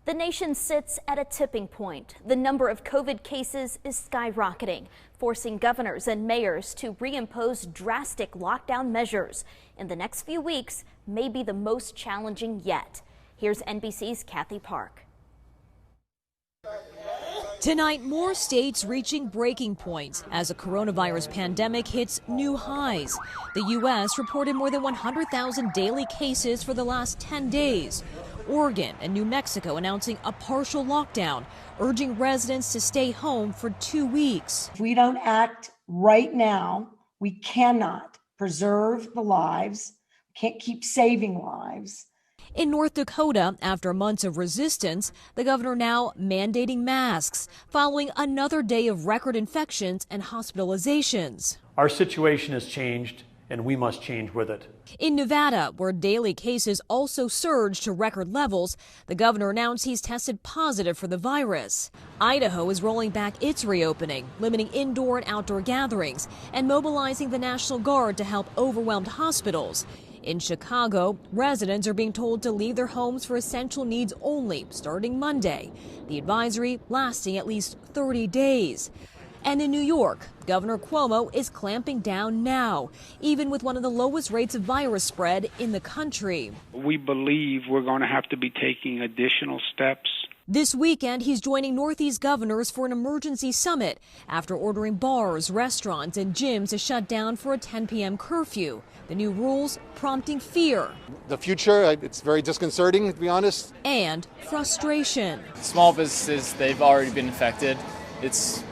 The nation sits at a tipping point. The number of COVID cases is skyrocketing, forcing governors and mayors to reimpose drastic lockdown measures. In the next few weeks may be the most challenging yet. Here's NBC's Kathy Park. Tonight, more states reaching breaking points as the coronavirus pandemic hits new highs. The U.S. reported more than 100,000 daily cases for the last 10 days. Oregon and New Mexico announcing a partial lockdown, urging residents to stay home for 2 weeks. If we don't act right now, we cannot preserve the lives, can't keep saving lives. In North Dakota, after months of resistance, the governor now mandating masks, following another day of record infections and hospitalizations. Our situation has changed, and we must change with it. In Nevada, where daily cases also surged to record levels, the governor announced he's tested positive for the virus. Idaho is rolling back its reopening, limiting indoor and outdoor gatherings, and mobilizing the National Guard to help overwhelmed hospitals. In Chicago, residents are being told to leave their homes for essential needs only starting Monday, the advisory lasting at least 30 days. And in New York, Governor Cuomo is clamping down now, even with one of the lowest rates of virus spread in the country. We believe we're going to have to be taking additional steps. This weekend, he's joining Northeast governors for an emergency summit after ordering bars, restaurants, and gyms to shut down for a 10 p.m. curfew. The new rules prompting fear. The future, it's very disconcerting, to be honest. And frustration. Small businesses, they've already been affected. It's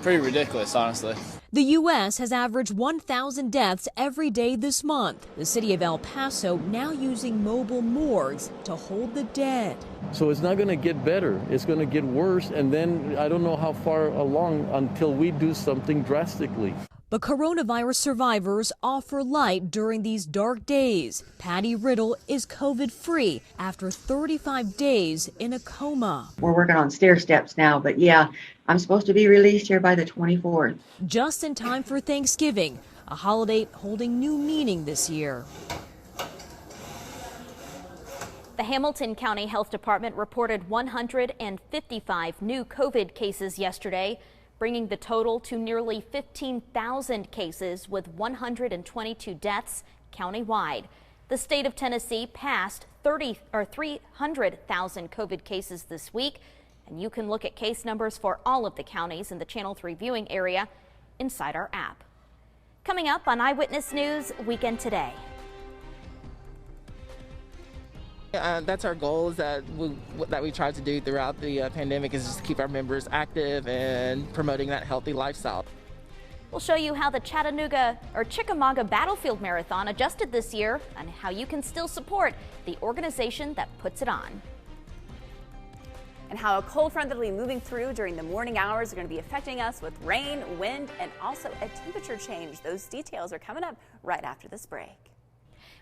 pretty ridiculous, honestly. The U.S. has averaged 1,000 deaths every day this month. The city of El Paso now using mobile morgues to hold the dead. So it's not going to get better. It's going to get worse. And then I don't know how far along until we do something drastically. But coronavirus survivors offer light during these dark days. Patty Riddle is COVID-free after 35 days in a coma. We're working on stair steps now, but yeah, I'm supposed to be released here by the 24th. Just in time for Thanksgiving, a holiday holding new meaning this year. The Hamilton County Health Department reported 155 new COVID cases yesterday, bringing the total to nearly 15,000 cases with 122 deaths countywide. The state of Tennessee passed 300,000 COVID cases this week, and you can look at case numbers for all of the counties in the Channel 3 viewing area inside our app. Coming up on Eyewitness News Weekend Today. That's our goal, is that we try to do throughout the pandemic, is just to keep our members active and promoting that healthy lifestyle. We'll show you how the Chickamauga Battlefield Marathon adjusted this year and how you can still support the organization that puts it on. And how a cold front that will be moving through during the morning hours are going to be affecting us with rain, wind, and also a temperature change. Those details are coming up right after this break.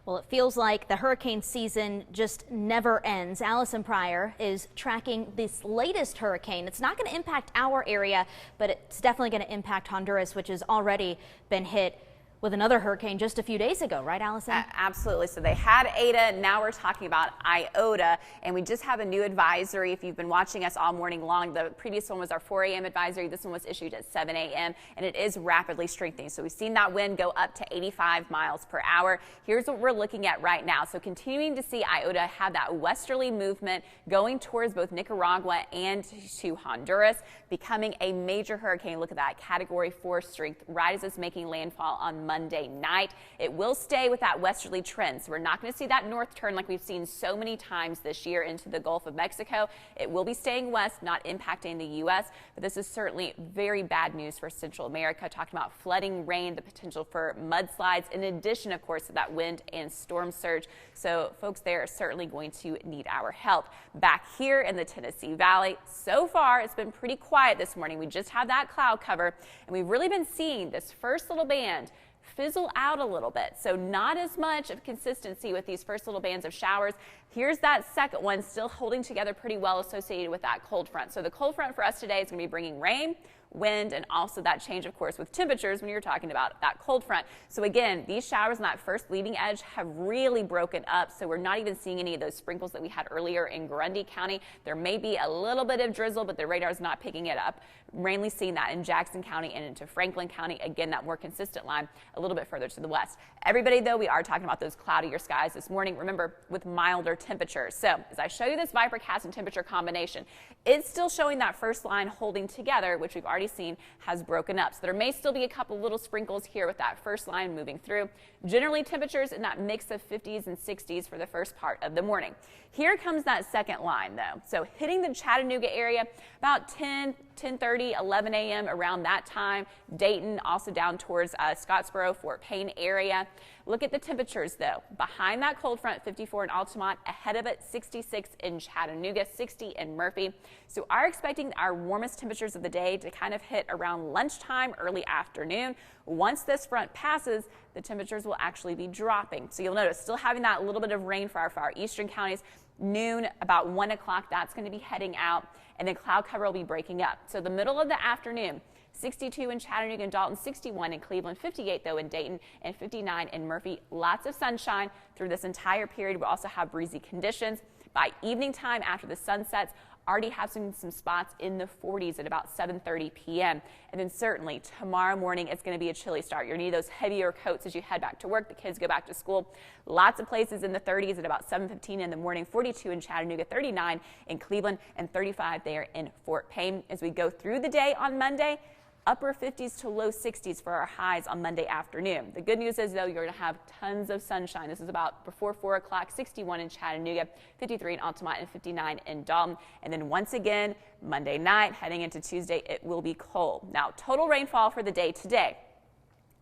Well, it feels like the hurricane season just never ends. Allison Pryor is tracking this latest hurricane. It's not going to impact our area, but it's definitely going to impact Honduras, which has already been hit with another hurricane just a few days ago, right, Allison? Absolutely. So they had Ada, now we're talking about Iota, and we just have a new advisory. If you've been watching us all morning long, the previous one was our 4 a.m. advisory. This one was issued at 7 a.m., and it is rapidly strengthening. So we've seen that wind go up to 85 miles per hour. Here's what we're looking at right now. So continuing to see Iota have that westerly movement going towards both Nicaragua and to Honduras, becoming a major hurricane. Look at that, Category 4 strength right as it's making landfall on Monday night. It will stay with that westerly trend, so we're not going to see that north turn like we've seen so many times this year into the Gulf of Mexico. It will be staying west, not impacting the U.S., but this is certainly very bad news for Central America. Talking about flooding, rain, the potential for mudslides, in addition, of course, to that wind and storm surge. So folks there are certainly going to need our help. Back here in the Tennessee Valley, so far it's been pretty quiet this morning. We just had that cloud cover, and we've really been seeing this first little band fizzle out a little bit. So not as much of consistency with these first little bands of showers. Here's that second one still holding together pretty well associated with that cold front. So the cold front for us today is going to be bringing rain, wind, and also that change, of course, with temperatures when you're talking about that cold front. So again, these showers on that first leading edge have really broken up, so we're not even seeing any of those sprinkles that we had earlier in Grundy County. There may be a little bit of drizzle, but the radar is not picking it up. Mainly seeing that in Jackson County and into Franklin County. Again, that more consistent line a little bit further to the west. Everybody, though, we are talking about those cloudier skies this morning, remember, with milder temperatures. So as I show you this Vipercast and temperature combination, it's still showing that first line holding together, which we've already seen has broken up. So there may still be a couple little sprinkles here with that first line moving through. Generally, temperatures in that mix of 50s and 60s for the first part of the morning. Here comes that second line, though. So hitting the Chattanooga area about 10:30, 11 a.m. around that time. Dayton, also down towards Scottsboro, Fort Payne area. Look at the temperatures, though. Behind that cold front, 54 in Altamont. Ahead of it, 66 in Chattanooga, 60 in Murphy. So are expecting our warmest temperatures of the day to kind of hit around lunchtime, early afternoon. Once this front passes, the temperatures will actually be dropping. So you'll notice still having that little bit of rain for our far eastern counties. Noon, about 1 o'clock, that's going to be heading out, and then cloud cover will be breaking up. So the middle of the afternoon, 62 in Chattanooga and Dalton, 61 in Cleveland, 58 though in Dayton, and 59 in Murphy. Lots of sunshine through this entire period. We'll also have breezy conditions. By evening time, after the sun sets, already have some spots in the 40s at about 7:30 p.m. And then certainly tomorrow morning, it's going to be a chilly start. You're going to need those heavier coats as you head back to work. The kids go back to school. Lots of places in the 30s at about 7:15 in the morning, 42 in Chattanooga, 39 in Cleveland, and 35 there in Fort Payne. As we go through the day on Monday, upper 50s to low 60s for our highs on Monday afternoon. The good news is, though, you're going to have tons of sunshine. This is about before 4 o'clock, 61 in Chattanooga, 53 in Altamont, and 59 in Dalton. And then once again, Monday night, heading into Tuesday, it will be cold. Now, total rainfall for the day today.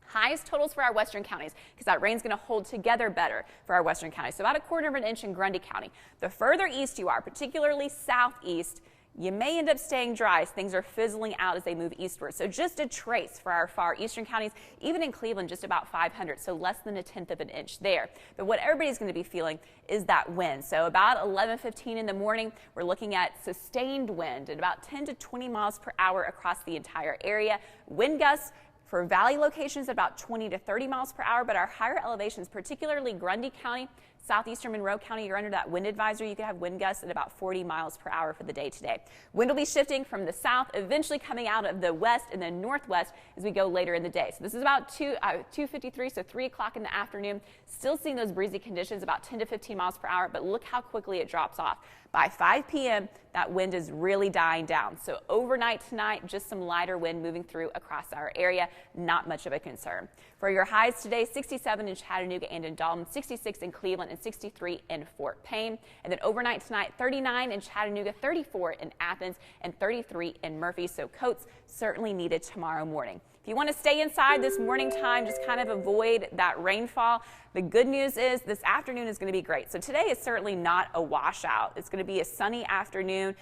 Highest totals for our western counties, because that rain's going to hold together better for our western counties. So about 1/4 inch in Grundy County. The further east you are, particularly southeast, you may end up staying dry as things are fizzling out as they move eastward. So just a trace for our far eastern counties, even in Cleveland, just about 500, so less than 1/10 inch there. But what everybody's going to be feeling is that wind. So about 11:15 in the morning, we're looking at sustained wind at about 10 to 20 miles per hour across the entire area. Wind gusts for valley locations at about 20 to 30 miles per hour, but our higher elevations, particularly Grundy County, southeastern Monroe County, you're under that wind advisory. You could have wind gusts at about 40 miles per hour for the day today. Wind will be shifting from the south, eventually coming out of the west and then northwest as we go later in the day. So this is about 2:53, so 3 o'clock in the afternoon. Still seeing those breezy conditions, about 10 to 15 miles per hour, but look how quickly it drops off. By 5 p.m., that wind is really dying down. So overnight tonight, just some lighter wind moving through across our area. Not much of a concern. For your highs today, 67 in Chattanooga and in Dalton, 66 in Cleveland, and 63 in Fort Payne. And then overnight tonight, 39 in Chattanooga, 34 in Athens, and 33 in Murphy. So coats certainly needed tomorrow morning. If you want to stay inside this morning time, just kind of avoid that rainfall. The good news is this afternoon is going to be great. So today is certainly not a washout. It's going to be a sunny afternoon,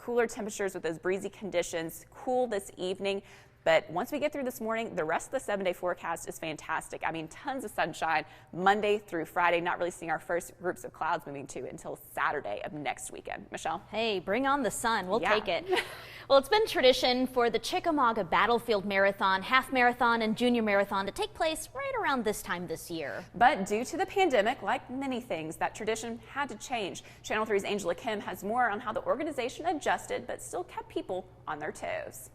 cooler temperatures with those breezy conditions, cool this evening. But once we get through this morning, the rest of the 7-day forecast is fantastic. I mean, tons of sunshine Monday through Friday, not really seeing our first groups of clouds moving to until Saturday of next weekend. Michelle? Hey, bring on the sun. We'll take it. Well, it's been tradition for the Chickamauga Battlefield Marathon, Half Marathon, and Junior Marathon to take place right around this time this year. But due to the pandemic, like many things, that tradition had to change. Channel 3's Angela Kim has more on how the organization adjusted but still kept people on their toes.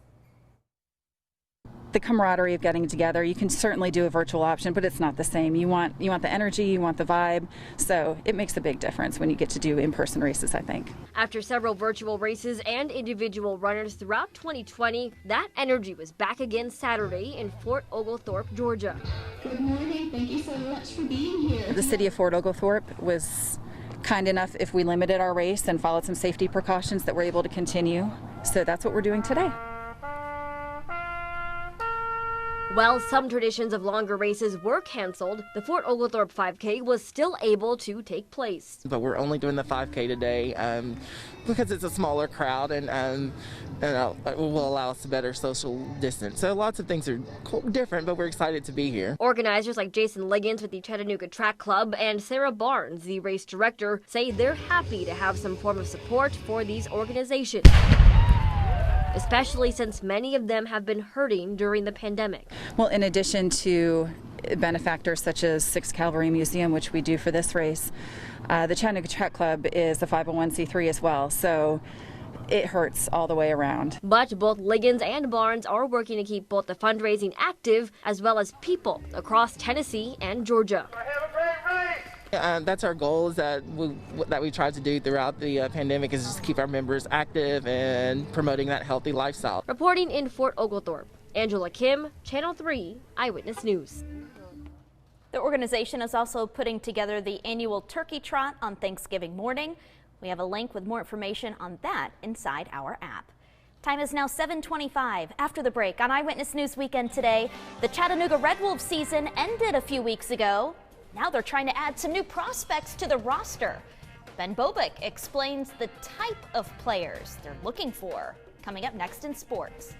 The camaraderie of getting together, you can certainly do a virtual option, but it's not the same. You want the energy, you want the vibe, so it makes a big difference when you get to do in-person races, I think. After several virtual races and individual runners throughout 2020, that energy was back again Saturday in Fort Oglethorpe, Georgia. Good morning, thank you so much for being here. The city of Fort Oglethorpe was kind enough, if we limited our race and followed some safety precautions, that we're able to continue. So that's what we're doing today. While some traditions of longer races were canceled, the Fort Oglethorpe 5K was still able to take place. But we're only doing the 5K today because it's a smaller crowd and it will allow us a better social distance. So lots of things are different, but we're excited to be here. Organizers like Jason Liggins with the Chattanooga Track Club and Sarah Barnes, the race director, say they're happy to have some form of support for these organizations. especially since many of them have been hurting during the pandemic. Well, in addition to benefactors such as 6th Cavalry Museum, which we do for this race, the Chattanooga Track Club is a 501c3 as well, so it hurts all the way around. But both Liggins and Barnes are working to keep both the fundraising active as well as people across Tennessee and Georgia. That's our goal, is that we tried to do throughout the pandemic, is just to keep our members active and promoting that healthy lifestyle. Reporting in Fort Oglethorpe, Angela Kim, Channel 3 Eyewitness News. The organization is also putting together the annual Turkey Trot on Thanksgiving morning. We have a link with more information on that inside our app. Time is now 7:25. After the break on Eyewitness News Weekend today, the Chattanooga Red Wolves season ended a few weeks ago. Now they're trying to add some new prospects to the roster. Ben Bobick explains the type of players they're looking for. Coming up next in sports.